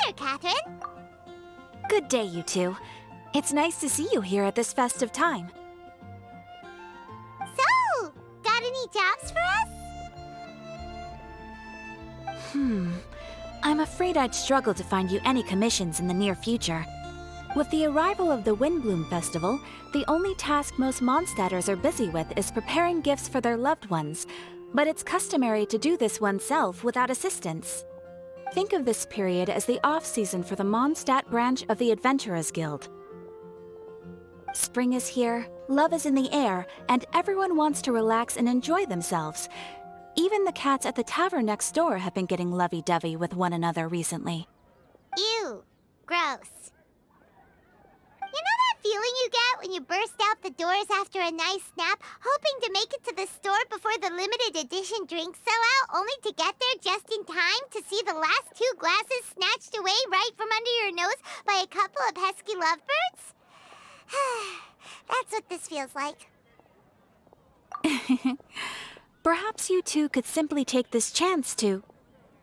there, Catherine. Good day, you two. It's nice to see you here at this festive time. So, got any jobs for us? I'm afraid I'd struggle to find you any commissions in the near future. With the arrival of the Windblume Festival, the only task most Mondstadters are busy with is preparing gifts for their loved ones, but it's customary to do this oneself without assistance. Think of this period as the off-season for the Mondstadt branch of the Adventurers Guild. Spring is here, love is in the air, and everyone wants to relax and enjoy themselves. Even the cats at the tavern next door have been getting lovey-dovey with one another recently. Ew. Gross. You know that feeling you get when you burst out the doors after a nice nap, hoping to make it to the store before the limited edition drinks sell out, only to get there just in time to see the last 2 glasses snatched away right from under your nose by a couple of pesky lovebirds? That's what this feels like. Perhaps you two could simply take this chance to...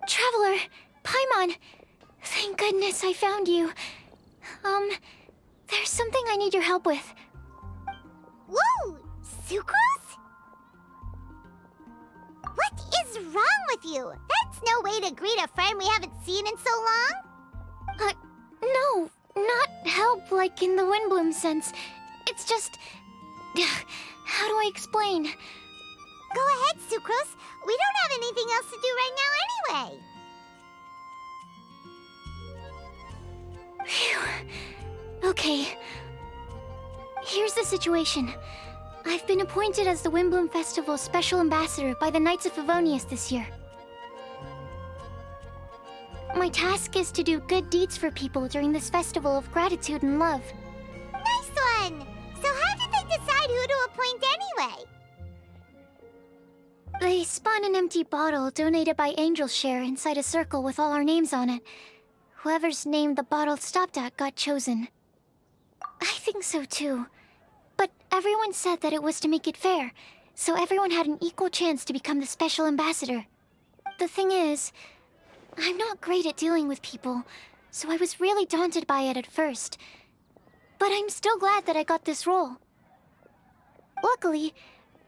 Traveler! Paimon! Thank goodness I found you. There's something I need your help with. Whoa! Sucrose? What is wrong with you? That's no way to greet a friend we haven't seen in so long. No, not help like in the Windblume sense. It's just... How do I explain? Go ahead, Sucrose. We don't have anything else to do right now anyway. Phew. Okay. Here's the situation. I've been appointed as the Windblume Festival's special ambassador by the Knights of Favonius this year. My task is to do good deeds for people during this festival of gratitude and love. Nice one! So how did they decide who to appoint anyway? They spun an empty bottle donated by Angel's Share inside a circle with all our names on it. Whoever's name the bottle stopped at got chosen. I think so too. But everyone said that it was to make it fair, so everyone had an equal chance to become the special ambassador. The thing is, I'm not great at dealing with people, so I was really daunted by it at first. But I'm still glad that I got this role. Luckily,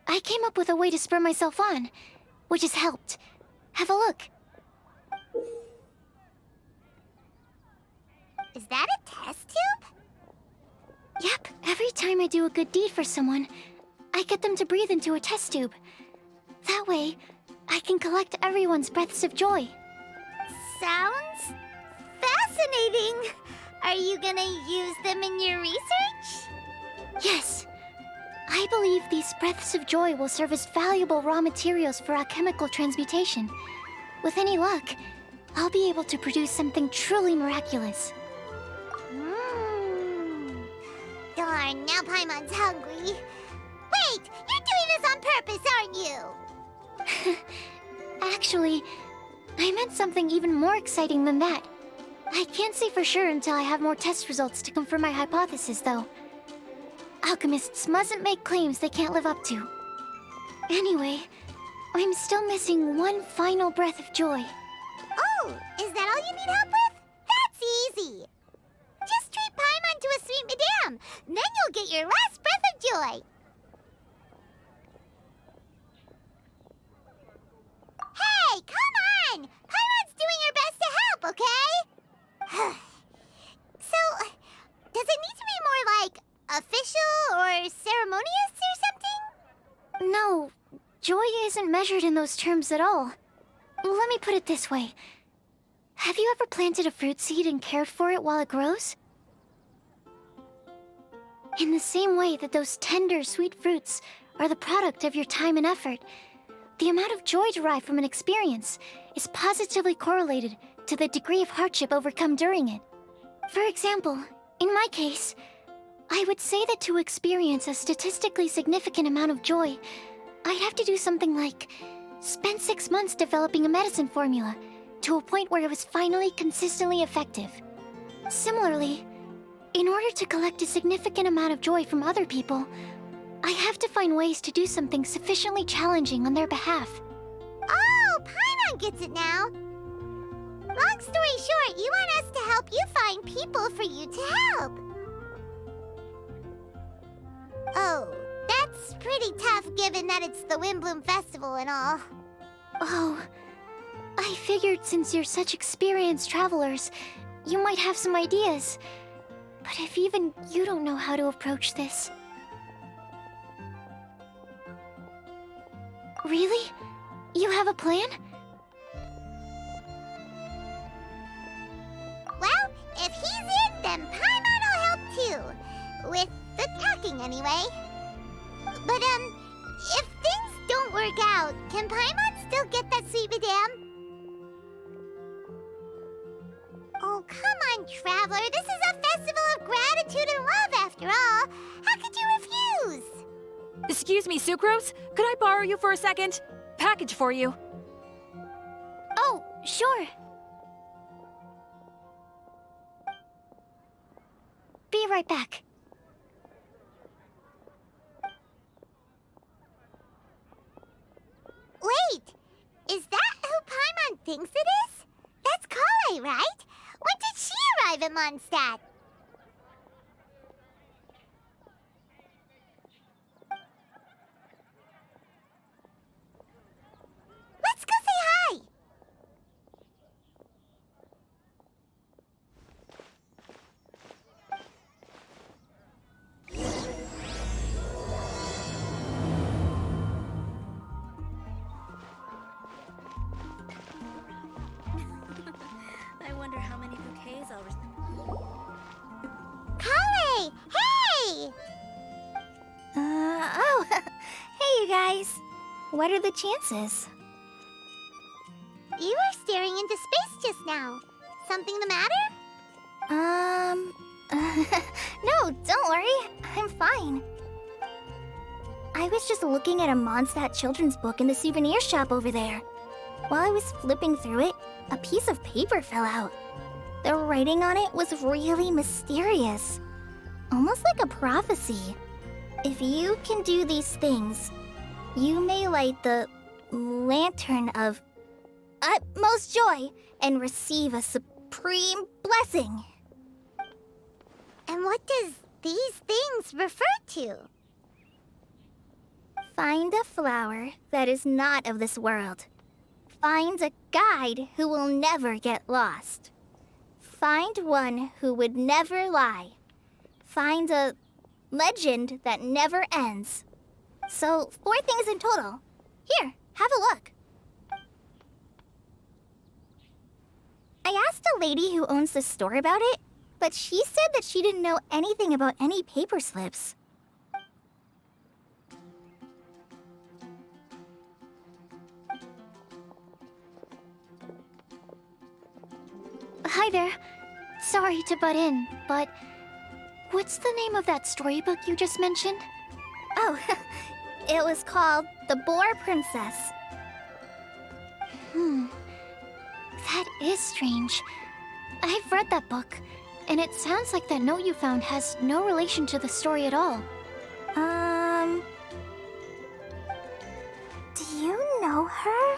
I came up with a way to spur myself on, which has helped. Have a look. Is that a test tube? Yep, every time I do a good deed for someone, I get them to breathe into a test tube. That way, I can collect everyone's breaths of joy. Sounds fascinating. Are you gonna use them in your research? Yes. I believe these breaths of joy will serve as valuable raw materials for alchemical transmutation. With any luck, I'll be able to produce something truly miraculous. Darn, now Paimon's hungry. Wait, you're doing this on purpose, aren't you? Actually, I meant something even more exciting than that. I can't say for sure until I have more test results to confirm my hypothesis, though. Alchemists mustn't make claims they can't live up to. Anyway, I'm still missing one final breath of joy. Oh, is that all you need help with? That's easy. Just treat Paimon to a sweet madame. Then you'll get your last breath of joy. Hey, come on! Paimon's doing her best to help, okay? So, does it need to be more like official or ceremonious or something? No, joy isn't measured in those terms at all. Let me put it this way. Have you ever planted a fruit seed and cared for it while it grows? In the same way that those tender, sweet fruits are the product of your time and effort, the amount of joy derived from an experience is positively correlated to the degree of hardship overcome during it. For example, in my case, I would say that to experience a statistically significant amount of joy, I'd have to do something like spend 6 months developing a medicine formula to a point where it was finally consistently effective. Similarly, in order to collect a significant amount of joy from other people, I have to find ways to do something sufficiently challenging on their behalf. Oh, Paimon gets it now. Long story short, you want us to help you find people for you to help. Oh, that's pretty tough given that it's the Windblume Festival and all. Oh, I figured since you're such experienced travelers, you might have some ideas. But if even you don't know how to approach this... Really? You have a plan? Well, if he's in, then Paimon will help too. With the talking, anyway. But, if things don't work out, can Paimon still get that sweet madame? Oh, come on, Traveler. This is a festival of gratitude and love, after all. How could you refuse? Excuse me, Sucrose? Could I borrow you for a second? Package for you. Oh, sure. Be right back. Wait, is that who Paimon thinks it is? That's Kale, right? When did she arrive in Mondstadt? Let's go say hi! I wonder how many bouquets I'll receive. Kale! Hey! Oh, hey you guys. What are the chances? You were staring into space just now. Something the matter? No, don't worry. I'm fine. I was just looking at a Mondstadt children's book in the souvenir shop over there. While I was flipping through it, a piece of paper fell out. The writing on it was really mysterious. Almost like a prophecy. If you can do these things, you may light the lantern of utmost joy and receive a supreme blessing. And what does these things refer to? Find a flower that is not of this world. Find a guide who will never get lost. Find one who would never lie. Find a legend that never ends. So, 4 things in total. Here, have a look. I asked a lady who owns the store about it, but she said that she didn't know anything about any paper slips. Hi there. Sorry to butt in, but what's the name of that storybook you just mentioned? Oh, it was called The Boar Princess. That is strange. I've read that book, and it sounds like that note you found has no relation to the story at all. Do you know her?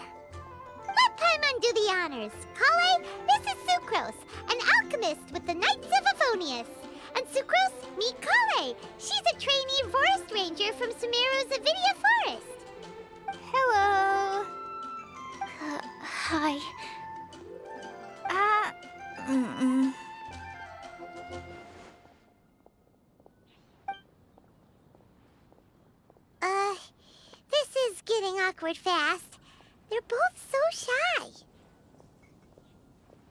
Let Paimon do the honors. Kale, this is Sucrose, an alchemist with the Knights of Favonius. And Sucrose, meet Kale. She's a trainee forest ranger from Sumeru's Avidia Forest. Hello. Hi. This is getting awkward fast. They're both so shy.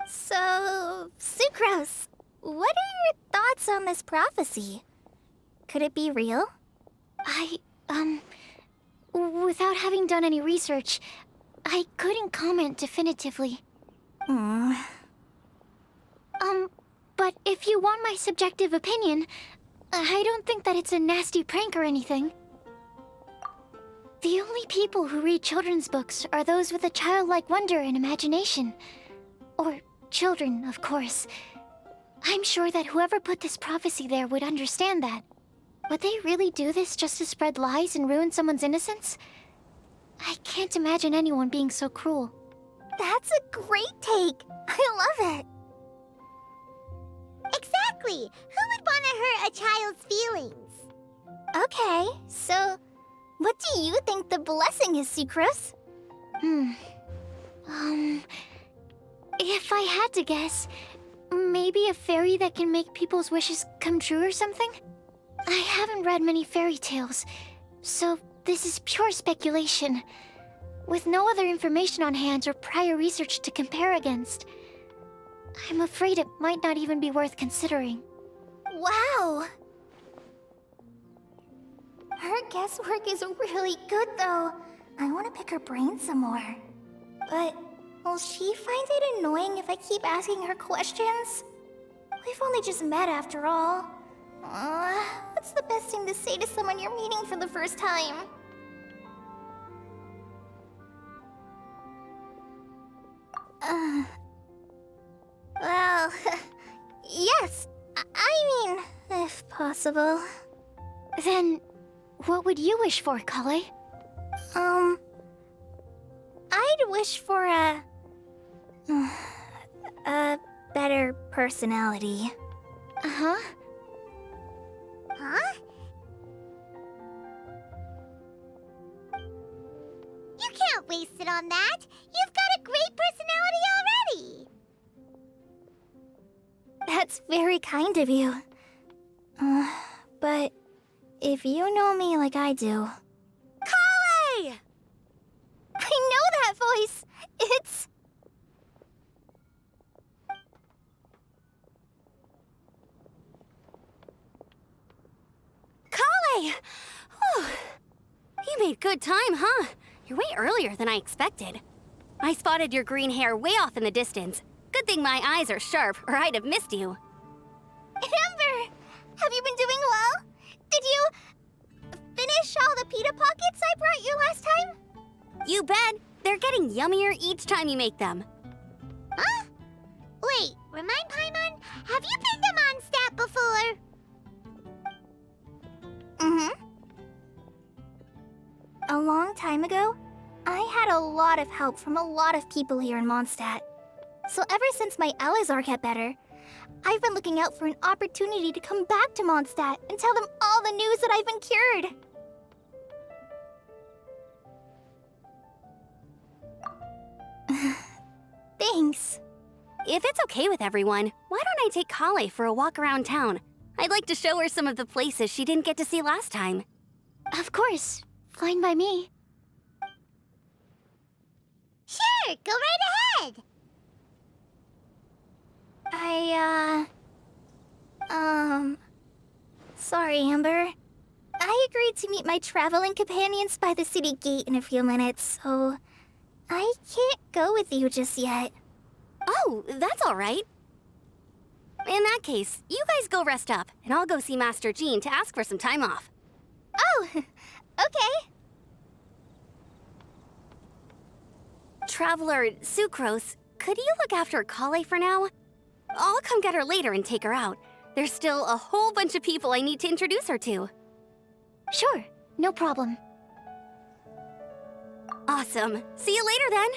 So, Sucrose, what are your thoughts on this prophecy? Could it be real? Without having done any research, I couldn't comment definitively. But if you want my subjective opinion, I don't think that it's a nasty prank or anything. The only people who read children's books are those with a childlike wonder and imagination. Or children, of course. I'm sure that whoever put this prophecy there would understand that. Would they really do this just to spread lies and ruin someone's innocence? I can't imagine anyone being so cruel. That's a great take. I love it. Exactly! Who would want to hurt a child's feelings? Okay, so what do you think the blessing is, Sucrose? If I had to guess, maybe a fairy that can make people's wishes come true or something? I haven't read many fairy tales, so this is pure speculation. With no other information on hand or prior research to compare against, I'm afraid it might not even be worth considering. Wow! Her guesswork is really good, though. I want to pick her brain some more. But will she find it annoying if I keep asking her questions? We've only just met after all. What's the best thing to say to someone you're meeting for the first time? Well, yes. I mean, if possible. Then, what would you wish for, Kale? I'd wish for a better personality. Uh-huh. Huh? You can't waste it on that! You've got a great personality already! That's very kind of you. But if you know me like I do... Kale! I know that voice! It's... Kale! Whew. You made good time, huh? You're way earlier than I expected. I spotted your green hair way off in the distance. Good thing my eyes are sharp, or I'd have missed you. Amber! Have you been doing well? Did you... finish all the pita pockets I brought you last time? You bet! They're getting yummier each time you make them. Huh? Wait, remind Paimon, have you been to Mondstadt before? Mm-hmm. A long time ago, I had a lot of help from a lot of people here in Mondstadt. So ever since my Elizar got better, I've been looking out for an opportunity to come back to Mondstadt and tell them all the news that I've been cured. Thanks. If it's okay with everyone, why don't I take Kale for a walk around town? I'd like to show her some of the places she didn't get to see last time. Of course. Fine by me. Sure, go right ahead! Sorry, Amber. I agreed to meet my traveling companions by the city gate in a few minutes, so I can't go with you just yet. Oh, that's all right. In that case, you guys go rest up, and I'll go see Master Jean to ask for some time off. Oh, okay. Traveler Sucrose, could you look after Kale for now? I'll come get her later and take her out. There's still a whole bunch of people I need to introduce her to. Sure, no problem. Awesome. See you later then.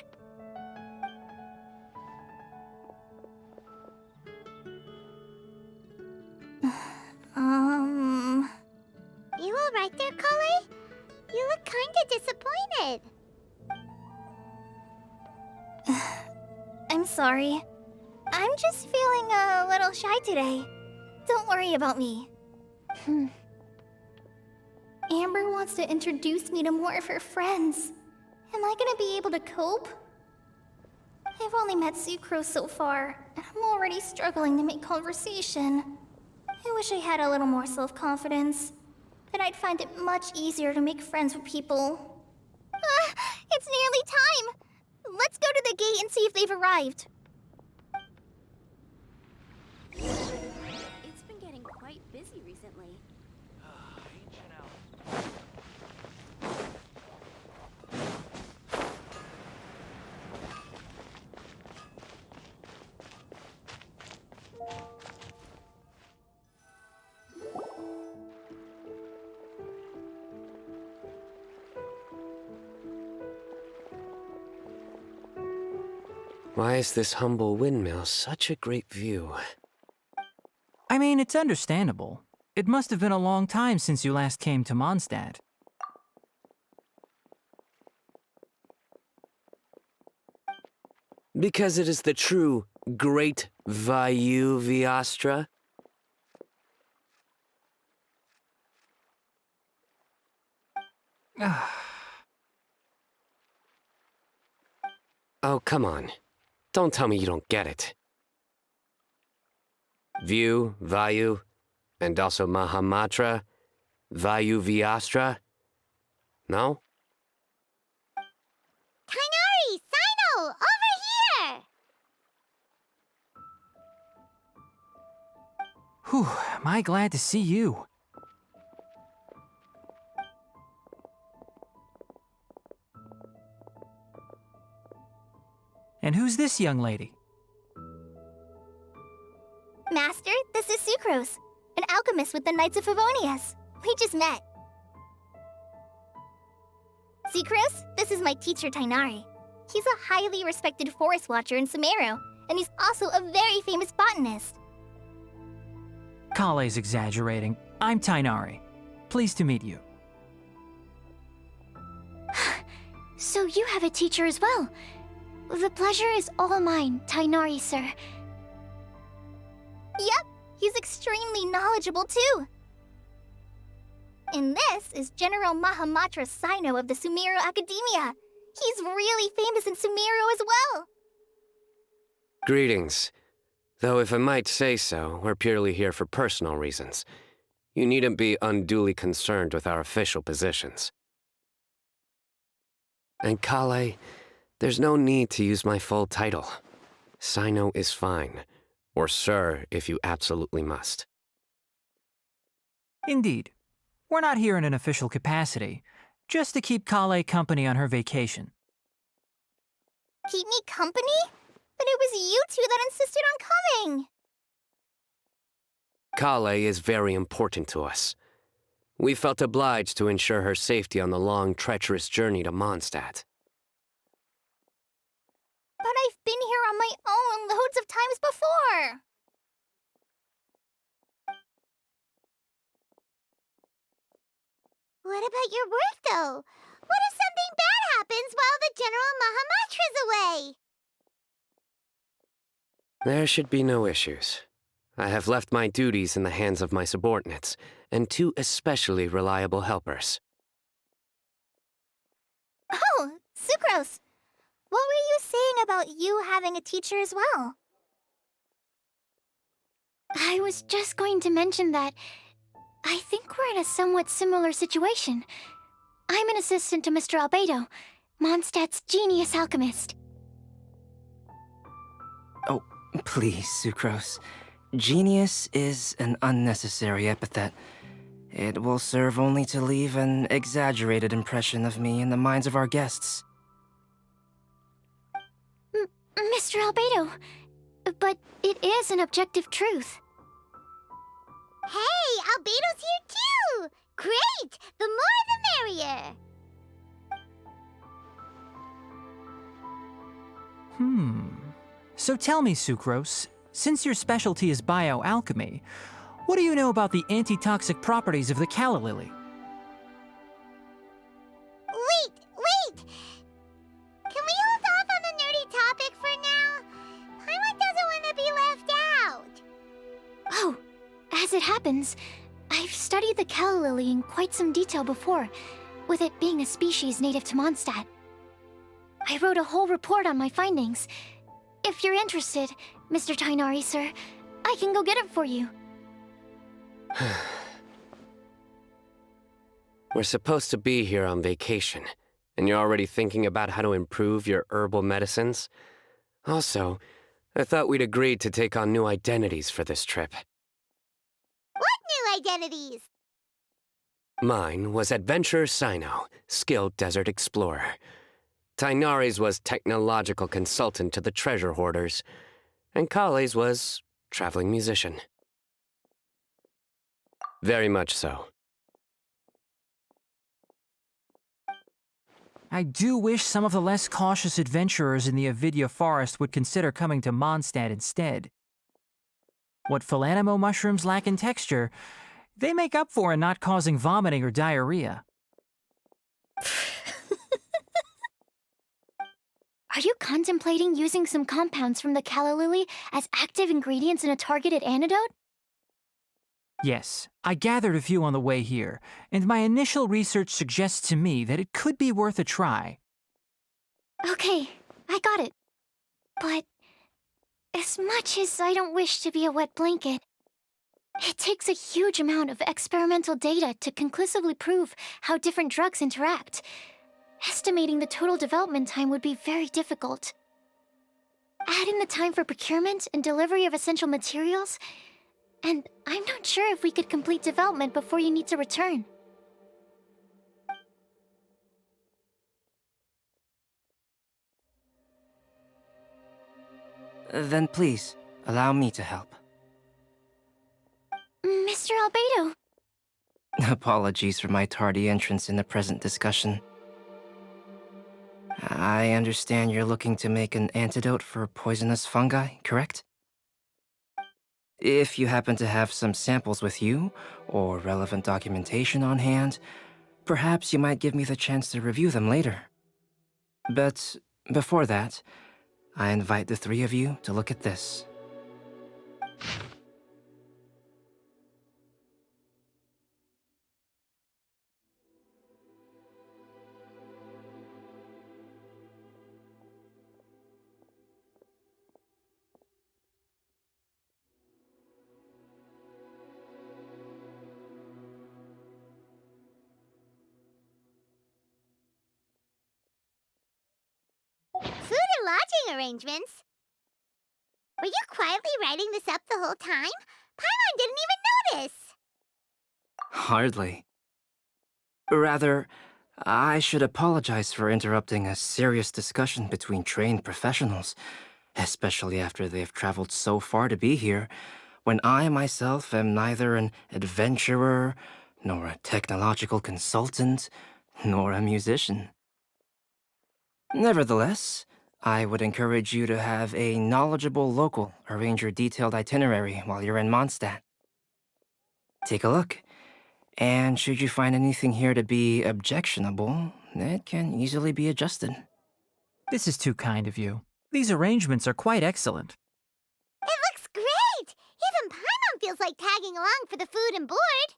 You alright there, Kale? You look kinda disappointed. I'm sorry. I'm just feeling a little shy today. Don't worry about me. Amber wants to introduce me to more of her friends. Am I gonna be able to cope? I've only met Sucrose so far, and I'm already struggling to make conversation. I wish I had a little more self-confidence. Then I'd find it much easier to make friends with people. It's nearly time! Let's go to the gate and see if they've arrived. It's been getting quite busy recently. Why is this humble windmill such a great view? I mean, it's understandable. It must have been a long time since you last came to Mondstadt. Because it is the true Great Vayu Viastra? Oh, come on. Don't tell me you don't get it. View, Vayu, and also Mahamatra, Vayu Viastra? No? Kainari! Sino! Over here! Whew, am I glad to see you. And who's this young lady? Master, this is Sucrose, an alchemist with the Knights of Favonius. We just met. Sucrose, this is my teacher, Tainari. He's a highly respected forest watcher in Sumeru, and he's also a very famous botanist. Kale's exaggerating. I'm Tainari. Pleased to meet you. So you have a teacher as well. The pleasure is all mine, Tainari, sir. Yep, he's extremely knowledgeable too. And this is General Mahamatra Sino of the Sumeru Academia. He's really famous in Sumeru as well. Greetings. Though if I might say so, we're purely here for personal reasons. You needn't be unduly concerned with our official positions. And Kale, there's no need to use my full title. Sino is fine. Or sir, if you absolutely must. Indeed. We're not here in an official capacity, just to keep Kale company on her vacation. Keep me company? But it was you two that insisted on coming. Kale is very important to us. We felt obliged to ensure her safety on the long, treacherous journey to Mondstadt. But I've been here on my own loads of times before. What about your work, though? What if something bad happens while the General Mahamatra's away? There should be no issues. I have left my duties in the hands of my subordinates, and two especially reliable helpers. Oh, Sucrose. What were you saying about you having a teacher as well? I was just going to mention that I think we're in a somewhat similar situation. I'm an assistant to Mr. Albedo, Mondstadt's genius alchemist. Oh, please, Sucrose. Genius is an unnecessary epithet. It will serve only to leave an exaggerated impression of me in the minds of our guests. Mr. Albedo, but it is an objective truth. Hey, Albedo's here too! Great! The more the merrier! So tell me, Sucrose, since your specialty is bioalchemy, what do you know about the antitoxic properties of the calla lily? Wait! Can we hold off on the nerdy topic for now? Paimon doesn't want to be left out. Oh, as it happens, I've studied the calla lily in quite some detail before, with it being a species native to Mondstadt. I wrote a whole report on my findings. If you're interested, Mr. Tainari, sir, I can go get it for you. We're supposed to be here on vacation, and you're already thinking about how to improve your herbal medicines? Also, I thought we'd agreed to take on new identities for this trip. What new identities? Mine was Adventurer Sino, skilled desert explorer. Tainari's was technological consultant to the treasure hoarders, and Kale's was traveling musician. Very much so. I do wish some of the less cautious adventurers in the Avidya forest would consider coming to Mondstadt instead. What Philanimo mushrooms lack in texture, they make up for in not causing vomiting or diarrhea. Are you contemplating using some compounds from the calla lily as active ingredients in a targeted antidote? Yes, I gathered a few on the way here, and my initial research suggests to me that it could be worth a try. Okay, I got it. But as much as I don't wish to be a wet blanket, it takes a huge amount of experimental data to conclusively prove how different drugs interact. Estimating the total development time would be very difficult. Add in the time for procurement and delivery of essential materials, and I'm not sure if we could complete development before you need to return. Then please, allow me to help. Mr. Albedo. Apologies for my tardy entrance in the present discussion. I understand you're looking to make an antidote for poisonous fungi, correct? If you happen to have some samples with you, or relevant documentation on hand, perhaps you might give me the chance to review them later. But before that, I invite the three of you to look at this. Food and lodging arrangements? Were you quietly writing this up the whole time? Paimon didn't even notice! Hardly. Rather, I should apologize for interrupting a serious discussion between trained professionals, especially after they've traveled so far to be here, when I myself am neither an adventurer, nor a technological consultant, nor a musician. Nevertheless, I would encourage you to have a knowledgeable local arrange your detailed itinerary while you're in Mondstadt. Take a look, and should you find anything here to be objectionable, it can easily be adjusted. This is too kind of you. These arrangements are quite excellent. It looks great! Even Paimon feels like tagging along for the food and board.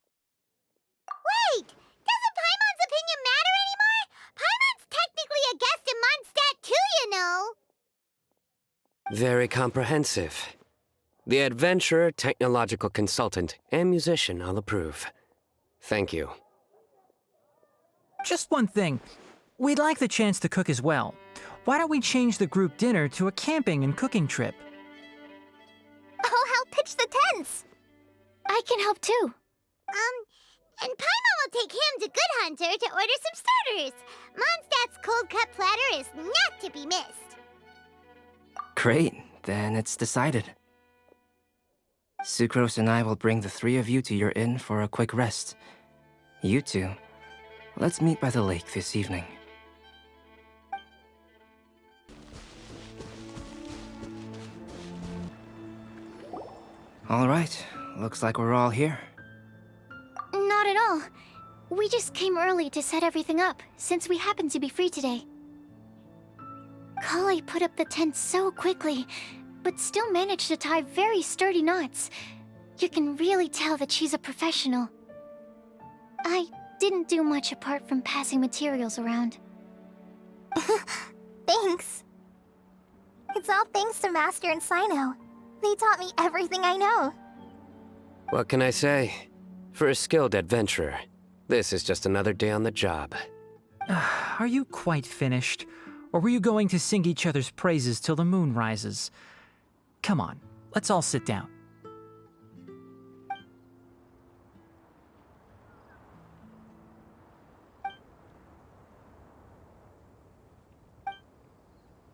Wait! Doesn't Paimon's opinion matter anymore? Paimon's technically a guest in Mondstadt too, you know! Very comprehensive. The adventurer, technological consultant, and musician all approve. Thank you. Just one thing. We'd like the chance to cook as well. Why don't we change the group dinner to a camping and cooking trip? I'll help pitch the tents! I can help too. And Paimon will take him to Good Hunter to order some starters. Mondstadt's cold-cut platter is not to be missed. Great, then it's decided. Sucrose and I will bring the three of you to your inn for a quick rest. You two, let's meet by the lake this evening. All right, looks like we're all here. Not at all. We just came early to set everything up, since we happen to be free today. Kale put up the tent so quickly, but still managed to tie very sturdy knots. You can really tell that she's a professional. I didn't do much apart from passing materials around. Thanks. It's all thanks to Master and Sino. They taught me everything I know. What can I say? For a skilled adventurer, this is just another day on the job. Are you quite finished? Or were you going to sing each other's praises till the moon rises? Come on, let's all sit down.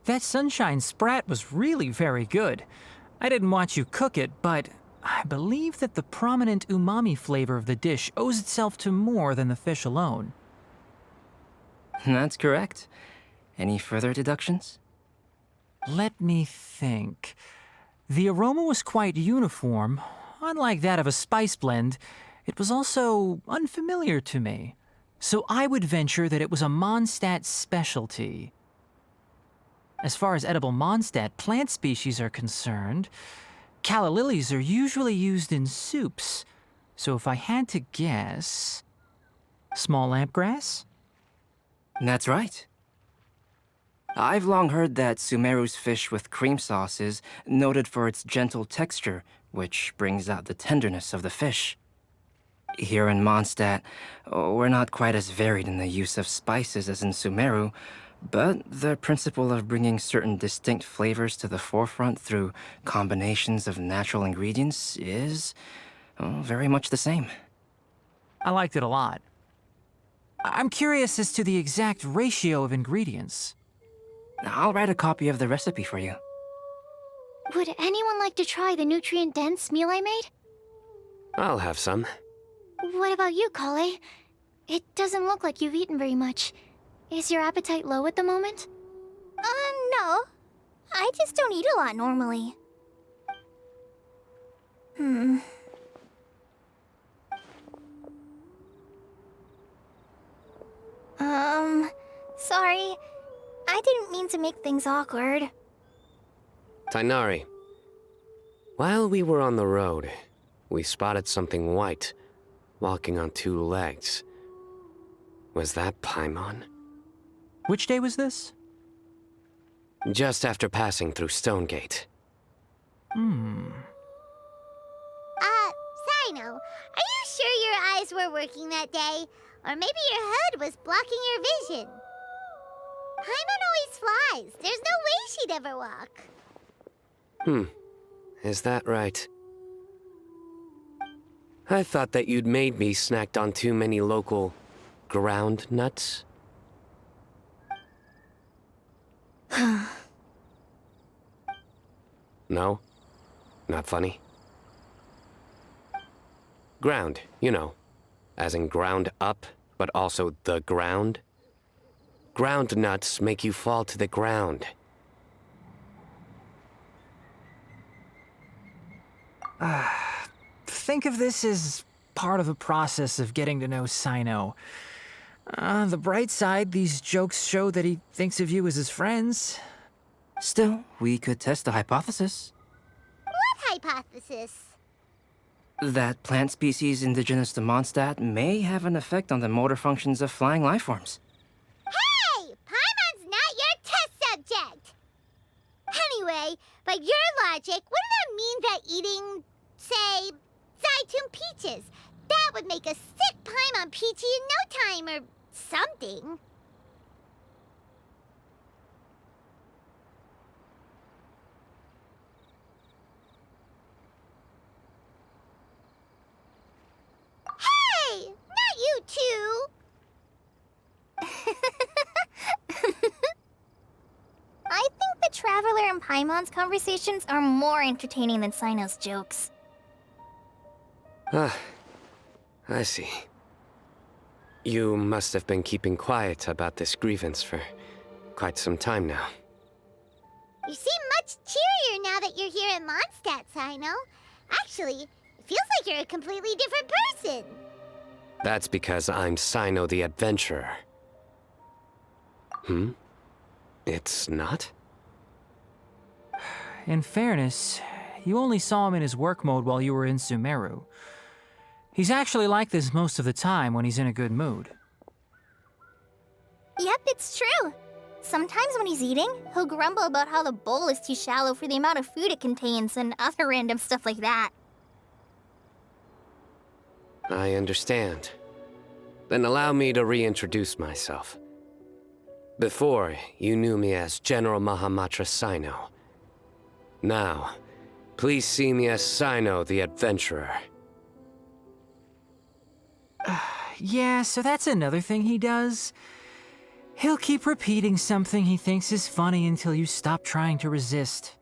That sunshine sprat was really very good. I didn't watch you cook it, but I believe that the prominent umami flavor of the dish owes itself to more than the fish alone. That's correct. Any further deductions? Let me think. The aroma was quite uniform. Unlike that of a spice blend, it was also unfamiliar to me. So I would venture that it was a Mondstadt specialty. As far as edible Mondstadt plant species are concerned, calla lilies are usually used in soups. So if I had to guess... small lampgrass? That's right. I've long heard that Sumeru's fish with cream sauce is noted for its gentle texture, which brings out the tenderness of the fish. Here in Mondstadt, we're not quite as varied in the use of spices as in Sumeru, but the principle of bringing certain distinct flavors to the forefront through combinations of natural ingredients is very much the same. I liked it a lot. I'm curious as to the exact ratio of ingredients. I'll write a copy of the recipe for you. Would anyone like to try the nutrient-dense meal I made? I'll have some. What about you, Kale? It doesn't look like you've eaten very much. Is your appetite low at the moment? No. I just don't eat a lot normally. Sorry. I didn't mean to make things awkward. Tainari, while we were on the road, we spotted something white, walking on two legs. Was that Paimon? Which day was this? Just after passing through Stonegate. Sino, are you sure your eyes were working that day? Or maybe your hood was blocking your vision? Paimon always flies. There's no way she'd ever walk. Is that right? I thought that you'd made me snacked on too many local ground nuts. No? Not funny? Ground, you know. As in ground up, but also the ground. Ground nuts make you fall to the ground. Think of this as part of the process of getting to know Sino. On the bright side, these jokes show that he thinks of you as his friends. Still, we could test the hypothesis. What hypothesis? That plant species indigenous to Mondstadt may have an effect on the motor functions of flying lifeforms. Hey! Paimon's not your test subject! Anyway, by your logic, wouldn't that mean that eating, say, Zaitun peaches, that would make a sick Paimon peachy in no time or something? Hey! Not you two! I think the Traveler and Paimon's conversations are more entertaining than Sino's jokes. Ah, I see. You must have been keeping quiet about this grievance for quite some time now. You seem much cheerier now that you're here in Mondstadt, Sino. Actually, it feels like you're a completely different person. That's because I'm Sino the Adventurer. It's not? In fairness, you only saw him in his work mode while you were in Sumeru. He's actually like this most of the time when he's in a good mood. Yep, it's true. Sometimes when he's eating, he'll grumble about how the bowl is too shallow for the amount of food it contains and other random stuff like that. I understand. Then allow me to reintroduce myself. Before, you knew me as General Mahamatra Sino. Now, please see me as Sino the Adventurer. Yeah, so that's another thing he does. He'll keep repeating something he thinks is funny until you stop trying to resist.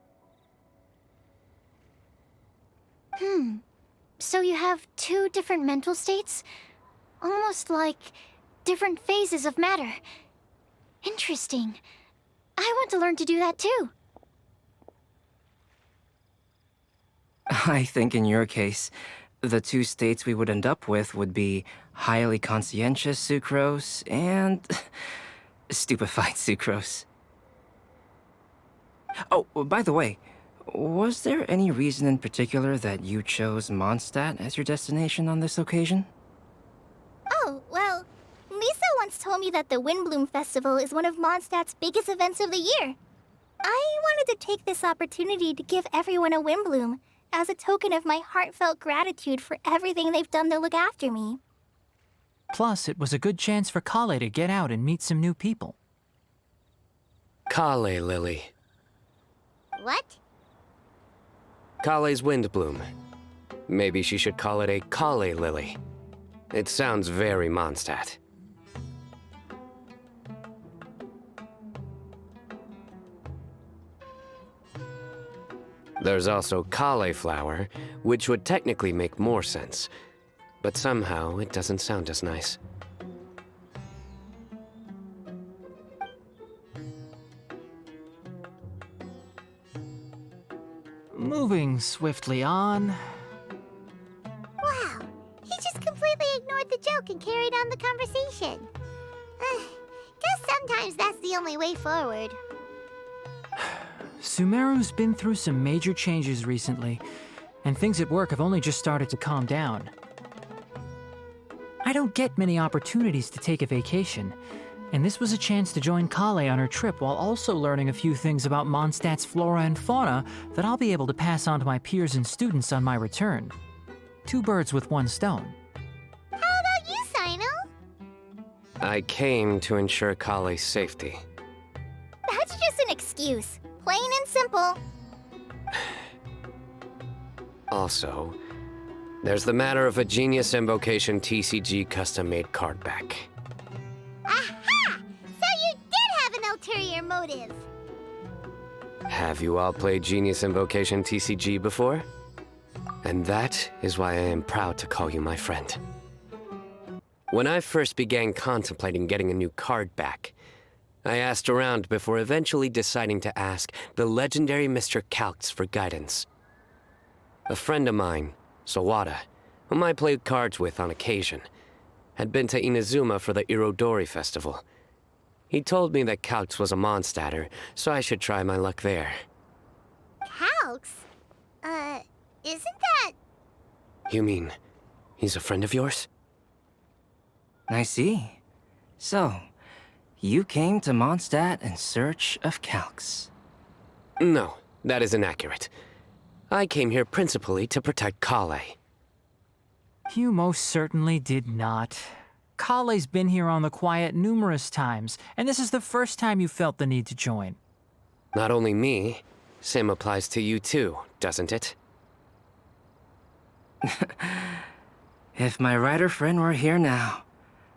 So you have two different mental states? Almost like different phases of matter. Interesting. I want to learn to do that too. I think in your case, the two states we would end up with would be highly conscientious sucrose and stupefied sucrose. Oh, by the way, was there any reason in particular that you chose Mondstadt as your destination on this occasion? Oh, well, Lisa once told me that the Windblume Festival is one of Mondstadt's biggest events of the year. I wanted to take this opportunity to give everyone a Windblume as a token of my heartfelt gratitude for everything they've done to look after me. Plus, it was a good chance for Kale to get out and meet some new people. Kale Lily. What? Kale's Windblume. Maybe she should call it a Kale Lily. It sounds very Mondstadt. There's also cauliflower, which would technically make more sense, but somehow it doesn't sound as nice. Moving swiftly on. Wow, he just completely ignored the joke and carried on the conversation. Guess sometimes that's the only way forward. Sumeru's been through some major changes recently, and things at work have only just started to calm down. I don't get many opportunities to take a vacation, and this was a chance to join Kale on her trip while also learning a few things about Mondstadt's flora and fauna that I'll be able to pass on to my peers and students on my return. Two birds with one stone. How about you, Sino? I came to ensure Kale's safety. That's just an excuse. Plain and simple. Also, there's the matter of a Genius Invocation TCG custom-made card back. Aha! So you did have an ulterior motive. Have you all played Genius Invocation TCG before? And that is why I am proud to call you my friend. When I first began contemplating getting a new card back, I asked around before eventually deciding to ask the legendary Mr. Calx for guidance. A friend of mine, Sawada, whom I played cards with on occasion, had been to Inazuma for the Irodori Festival. He told me that Calx was a Mondstadter, so I should try my luck there. Calx? Isn't that... You mean, he's a friend of yours? I see. So, you came to Mondstadt in search of Calx. No, that is inaccurate. I came here principally to protect Kale. You most certainly did not. Kale's been here on the quiet numerous times, and this is the first time you felt the need to join. Not only me, same applies to you too, doesn't it? If my writer friend were here now,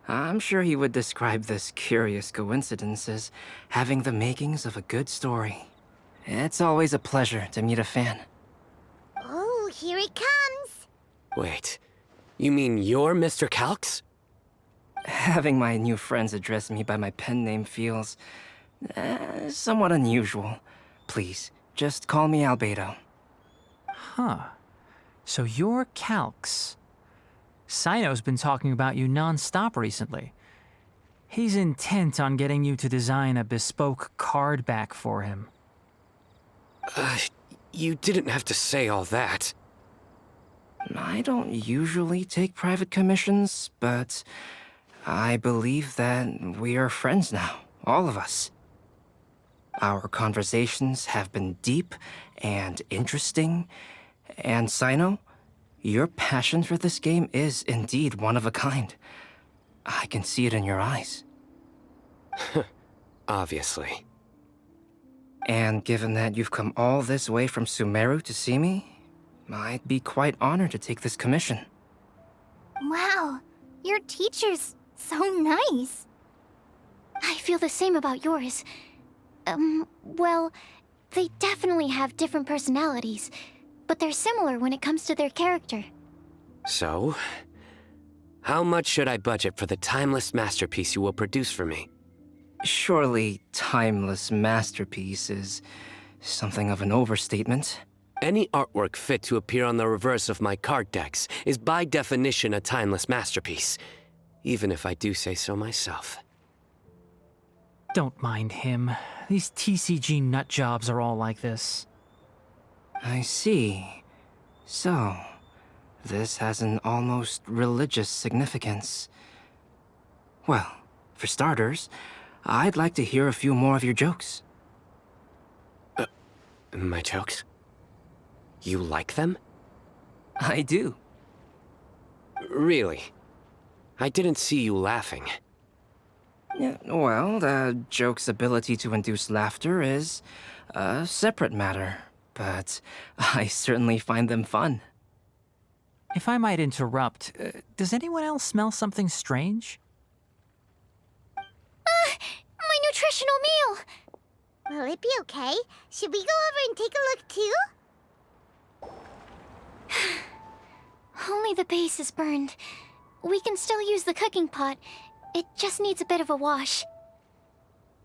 I'm sure he would describe this curious coincidence as having the makings of a good story. It's always a pleasure to meet a fan. Oh, here it comes. Wait, you mean you're Mr. Calx? Having my new friends address me by my pen name feels somewhat unusual. Please, just call me Albedo. Huh. So you're Calx. Sino's been talking about you non-stop recently. He's intent on getting you to design a bespoke card back for him. You didn't have to say all that. I don't usually take private commissions, but I believe that we are friends now, all of us. Our conversations have been deep and interesting, and Sino, your passion for this game is indeed one of a kind. I can see it in your eyes. Obviously. And given that you've come all this way from Sumeru to see me, I'd be quite honored to take this commission. Wow, your teacher's so nice. I feel the same about yours. Well, they definitely have different personalities, but they're similar when it comes to their character. So, how much should I budget for the timeless masterpiece you will produce for me? Surely, timeless masterpiece is something of an overstatement. Any artwork fit to appear on the reverse of my card decks is by definition a timeless masterpiece, even if I do say so myself. Don't mind him. These TCG nut jobs are all like this. I see. So, this has an almost religious significance. Well, for starters, I'd like to hear a few more of your jokes. My jokes? You like them? I do. Really? I didn't see you laughing. Yeah, well, the joke's ability to induce laughter is a separate matter, but I certainly find them fun. If I might interrupt, does anyone else smell something strange? My nutritional meal! Will it be okay? Should we go over and take a look too? Only the base is burned. We can still use the cooking pot. It just needs a bit of a wash.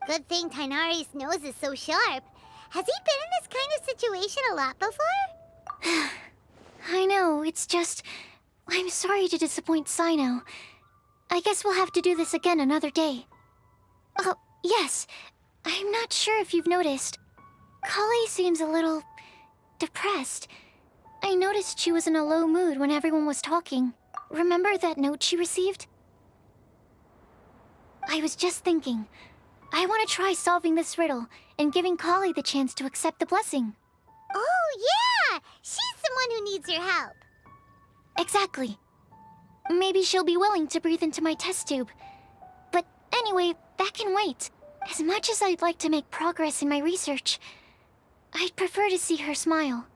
Good thing Tainari's nose is so sharp. Has he been in this kind of situation a lot before? I know, it's just... I'm sorry to disappoint Sino. I guess we'll have to do this again another day. Oh, yes. I'm not sure if you've noticed. Kali seems a little... depressed. I noticed she was in a low mood when everyone was talking. Remember that note she received? I was just thinking. I want to try solving this riddle and giving Kali the chance to accept the blessing. Oh, yeah! She's the one who needs your help. Exactly. Maybe she'll be willing to breathe into my test tube. But anyway, that can wait. As much as I'd like to make progress in my research, I'd prefer to see her smile.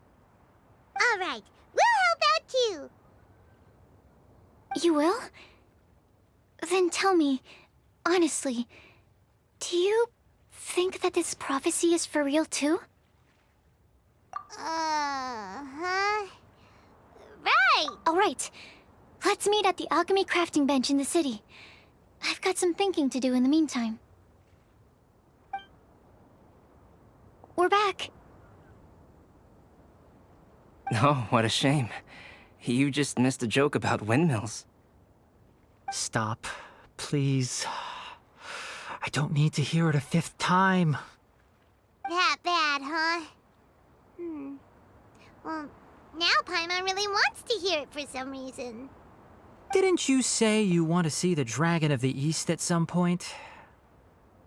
All right, we'll help out too. You will? Then tell me, honestly, do you think that this prophecy is for real too? Huh? Right! All right. Let's meet at the alchemy crafting bench in the city. I've got some thinking to do in the meantime. We're back. Oh, what a shame. You just missed a joke about windmills. Stop, please. I don't need to hear it a fifth time. That bad, huh? Well, now Paimon really wants to hear it for some reason. Didn't you say you want to see the Dragon of the East at some point?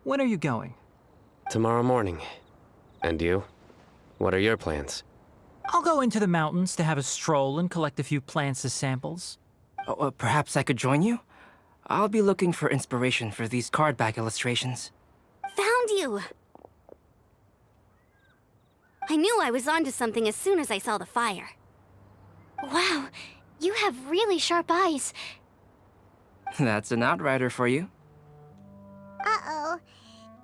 When are you going? Tomorrow morning. And you? What are your plans? I'll go into the mountains to have a stroll and collect a few plants as samples. Oh, perhaps I could join you? I'll be looking for inspiration for these card back illustrations. Found you! I knew I was onto something as soon as I saw the fire. Wow, you have really sharp eyes. That's an outrider for you. Uh-oh.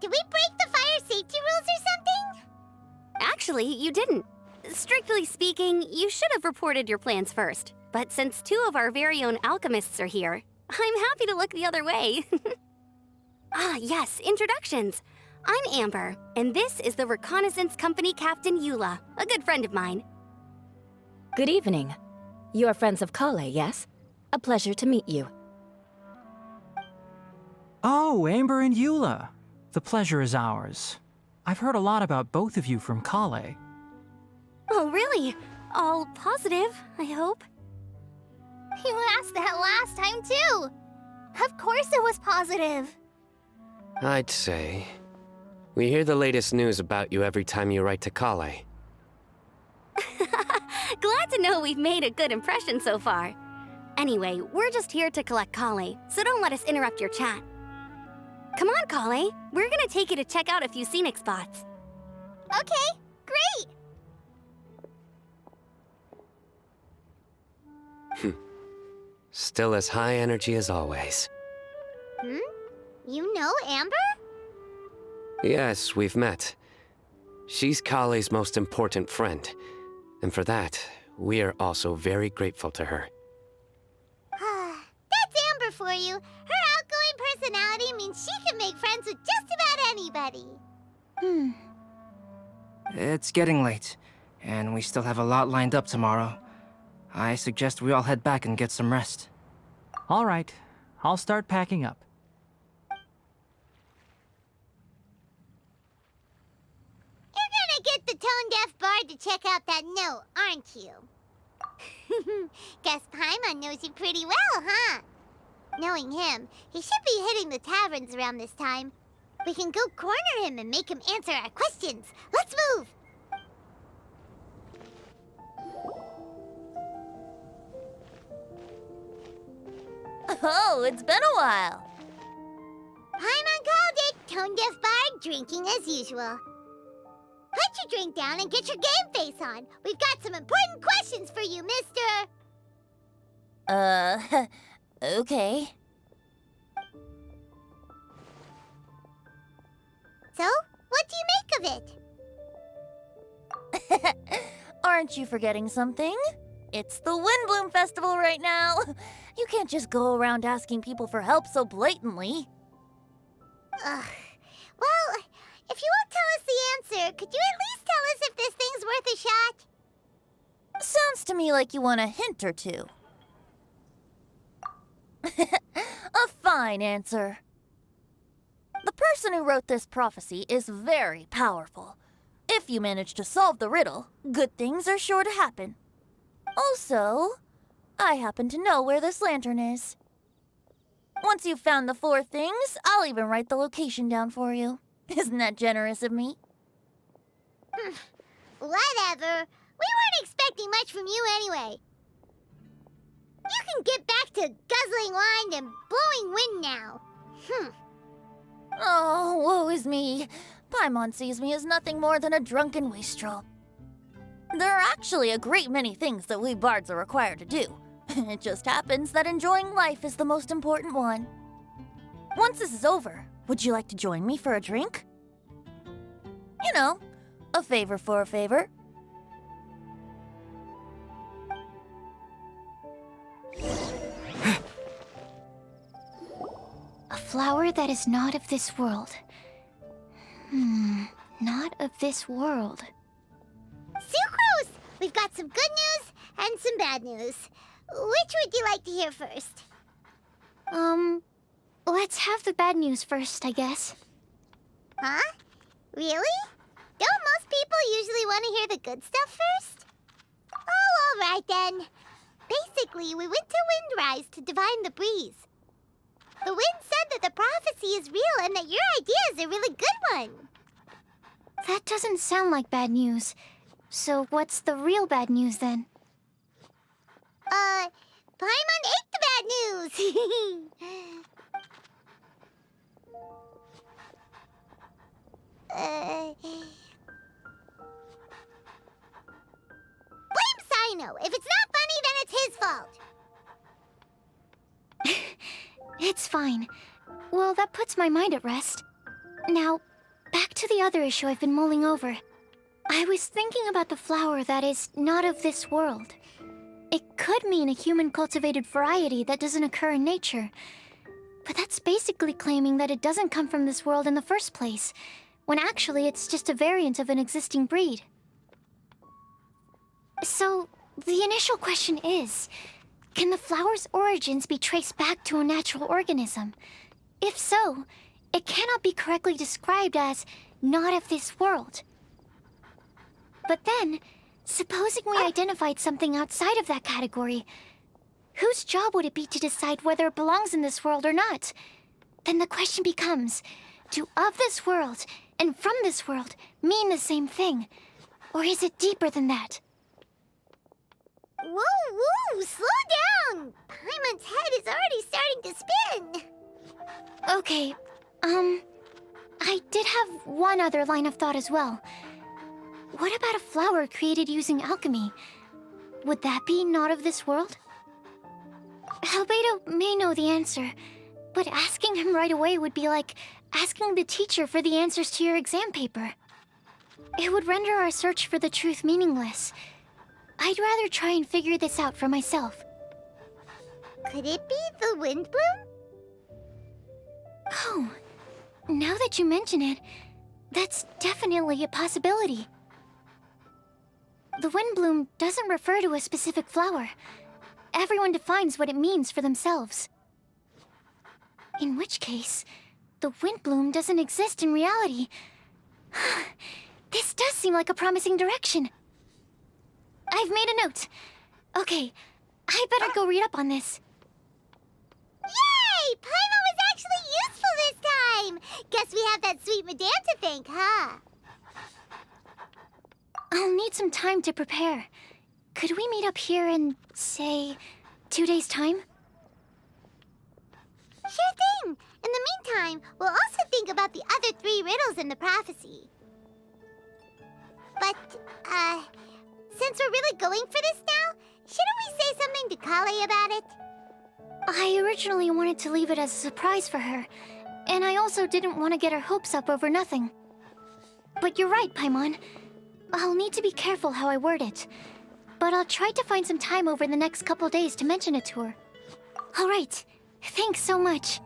Did we break the fire safety rules or something? Actually, you didn't. Strictly speaking, you should have reported your plans first. But since two of our very own alchemists are here, I'm happy to look the other way. Yes, introductions. I'm Amber, and this is the Reconnaissance Company Captain Eula, a good friend of mine. Good evening. You are friends of Kale, yes? A pleasure to meet you. Oh, Amber and Eula. The pleasure is ours. I've heard a lot about both of you from Kale. Oh, really? All positive, I hope. You asked that last time too. Of course it was positive. I'd say. We hear the latest news about you every time you write to Kale. Glad to know we've made a good impression so far. Anyway, we're just here to collect Kale, so don't let us interrupt your chat. Come on, Kale. We're gonna take you to check out a few scenic spots. Okay, great. Still as high energy as always. You know Amber? Yes, we've met. She's Kale's most important friend. And for that, we are also very grateful to her. That's Amber for you. Her outgoing personality means she can make friends with just about anybody. It's getting late, and we still have a lot lined up tomorrow. I suggest we all head back and get some rest. All right, I'll start packing up. You're gonna get the tone-deaf bard to check out that note, aren't you? Guess Paimon knows you pretty well, huh? Knowing him, he should be hitting the taverns around this time. We can go corner him and make him answer our questions. Let's move! Oh, it's been a while. Paimon called it. Tone-deaf bard drinking as usual. Put your drink down and get your game face on. We've got some important questions for you, mister. Okay. So, what do you make of it? Aren't you forgetting something? It's the Windblume Festival right now. You can't just go around asking people for help so blatantly. Ugh. Well, if you won't tell us the answer, could you at least tell us if this thing's worth a shot? Sounds to me like you want a hint or two. A fine answer. The person who wrote this prophecy is very powerful. If you manage to solve the riddle, good things are sure to happen. Also, I happen to know where this lantern is. Once you've found the 4 things, I'll even write the location down for you. Isn't that generous of me? Whatever. We weren't expecting much from you anyway. You can get back to guzzling wine and blowing wind now. Oh, woe is me. Paimon sees me as nothing more than a drunken wastrel. There are actually a great many things that we bards are required to do. It just happens that enjoying life is the most important one. Once this is over, would you like to join me for a drink? You know, a favor for a favor. A flower that is not of this world. Not of this world. Sucrose! We've got some good news and some bad news. Which would you like to hear first? Let's have the bad news first, I guess. Huh? Really? Don't most people usually want to hear the good stuff first? Oh, all right then. Basically, we went to Windrise to divine the breeze. The wind said that the prophecy is real and that your idea is a really good one. That doesn't sound like bad news. So what's the real bad news then? Paimon ate the bad news! Blame Sino! If it's not funny, then it's his fault! It's fine. Well, that puts my mind at rest. Now, back to the other issue I've been mulling over. I was thinking about the flower that is not of this world. It could mean a human-cultivated variety that doesn't occur in nature. But that's basically claiming that it doesn't come from this world in the first place, when actually it's just a variant of an existing breed. So, the initial question is, can the flower's origins be traced back to a natural organism? If so, it cannot be correctly described as not of this world. But then, supposing we identified something outside of that category, whose job would it be to decide whether it belongs in this world or not? Then the question becomes, do of this world and from this world mean the same thing? Or is it deeper than that? Whoa, slow down! Paimon's head is already starting to spin! Okay, I did have one other line of thought as well. What about a flower created using alchemy? Would that be not of this world? Albedo may know the answer, but asking him right away would be like asking the teacher for the answers to your exam paper. It would render our search for the truth meaningless. I'd rather try and figure this out for myself. Could it be the Windblume? Oh, now that you mention it, that's definitely a possibility. The Windblume doesn't refer to a specific flower. Everyone defines what it means for themselves. In which case, the Windblume doesn't exist in reality. This does seem like a promising direction. I've made a note. Okay, I better go read up on this. Yay! Paimon was actually useful this time! Guess we have that sweet madame to thank, huh? I'll need some time to prepare. Could we meet up here in, say, 2 days' time? Sure thing! In the meantime, we'll also think about the other 3 riddles in the prophecy. But, since we're really going for this now, shouldn't we say something to Kale about it? I originally wanted to leave it as a surprise for her, and I also didn't want to get her hopes up over nothing. But you're right, Paimon. I'll need to be careful how I word it. But I'll try to find some time over the next couple days to mention it to her. All right. Thanks so much.